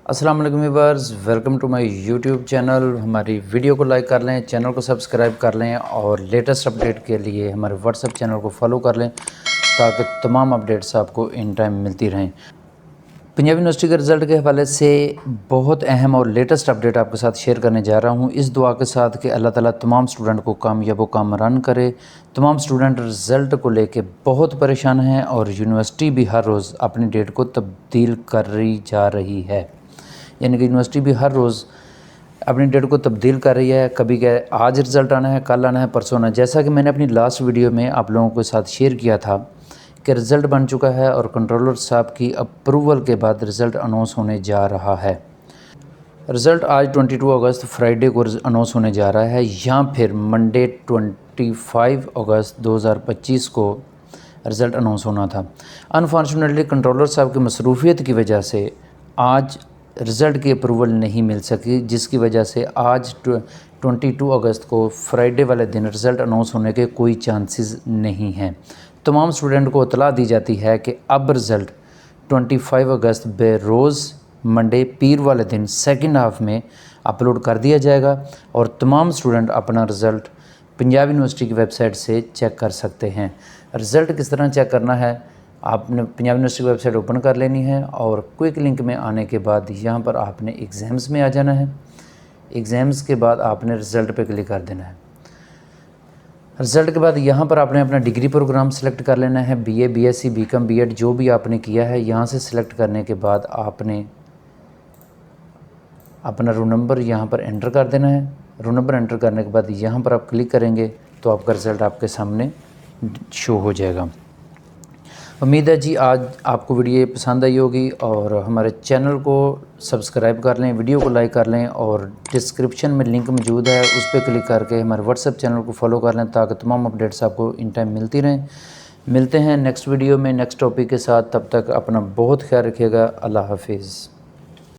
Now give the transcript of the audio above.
अस्सलाम वालेकुम viewers, welcome to my YouTube channel. हमारी वीडियो को लाइक कर लें, चैनल को सब्सक्राइब कर लें और लेटेस्ट अपडेट के लिए हमारे व्हाट्सएप चैनल को फॉलो कर लें ताकि तमाम अपडेट्स आपको इन टाइम मिलती रहें। पंजाब यूनिवर्सिटी के रिज़ल्ट के हवाले से बहुत अहम और लेटेस्ट अपडेट आपके साथ शेयर करने जा रहा हूँ, इस दुआ के साथ कि अल्लाह ताला तमाम स्टूडेंट को कामयाब व कामरान करे। तमाम स्टूडेंट रिज़ल्ट को लेके बहुत परेशान हैं और यूनिवर्सिटी भी हर रोज़ अपनी डेट को तब्दील कर रही जा रही है, यानी कि यूनिवर्सिटी भी हर रोज़ अपनी डेट को तब्दील कर रही है। कभी क्या आज रिज़ल्ट आना है, कल आना है, परसों आना है। जैसा कि मैंने अपनी लास्ट वीडियो में आप लोगों के साथ शेयर किया था कि रिज़ल्ट बन चुका है और कंट्रोलर साहब की अप्रूवल के बाद रिज़ल्ट अनाउंस होने जा रहा है। रिज़ल्ट आज 22 अगस्त फ्राइडे को अनाउंस होने जा रहा है, या फिर मंडे 25 अगस्त 2025 को रिज़ल्ट अनाउंस होना था। अनफॉर्चुनेटली कंट्रोलर साहब की मसरूफियत की वजह से आज रिज़ल्ट की अप्रूवल नहीं मिल सकी, जिसकी वजह से आज 22 अगस्त को फ्राइडे वाले दिन रिज़ल्ट अनाउंस होने के कोई चांसेस नहीं हैं। तमाम स्टूडेंट को इतला दी जाती है कि अब रिज़ल्ट 25 अगस्त बेरोज़ मंडे पीर वाले दिन सेकंड हाफ़ में अपलोड कर दिया जाएगा और तमाम स्टूडेंट अपना रिज़ल्ट पंजाब यूनिवर्सिटी की वेबसाइट से चेक कर सकते हैं। रिज़ल्ट किस तरह चेक करना है, आपने पंजाब यूनिवर्सिटी की वेबसाइट ओपन कर लेनी है और क्विक लिंक में आने के बाद यहाँ पर आपने एग्ज़ाम्स में आ जाना है। एग्ज़ाम्स के बाद आपने रिज़ल्ट पे क्लिक कर देना है। रिज़ल्ट के बाद यहाँ पर आपने अपना डिग्री प्रोग्राम सेलेक्ट कर लेना है, बीए, बीएससी, बीकॉम, बीएड जो भी आपने किया है। यहाँ से सिलेक्ट करने के बाद आपने अपना रोल नंबर यहाँ पर एंटर कर देना है। रोल नंबर एंटर करने के बाद यहाँ पर आप क्लिक करेंगे तो आपका रिज़ल्ट आपके सामने शो हो जाएगा। उम्मीद है जी आज आपको वीडियो पसंद आई होगी और हमारे चैनल को सब्सक्राइब कर लें, वीडियो को लाइक कर लें और डिस्क्रिप्शन में लिंक मौजूद है, उस पर क्लिक करके हमारे व्हाट्सएप चैनल को फॉलो कर लें ताकि तमाम अपडेट्स आपको इन टाइम मिलती रहें। मिलते हैं नेक्स्ट वीडियो में नेक्स्ट टॉपिक के साथ, तब तक अपना बहुत ख्याल रखिएगा। अल्लाह हाफिज़।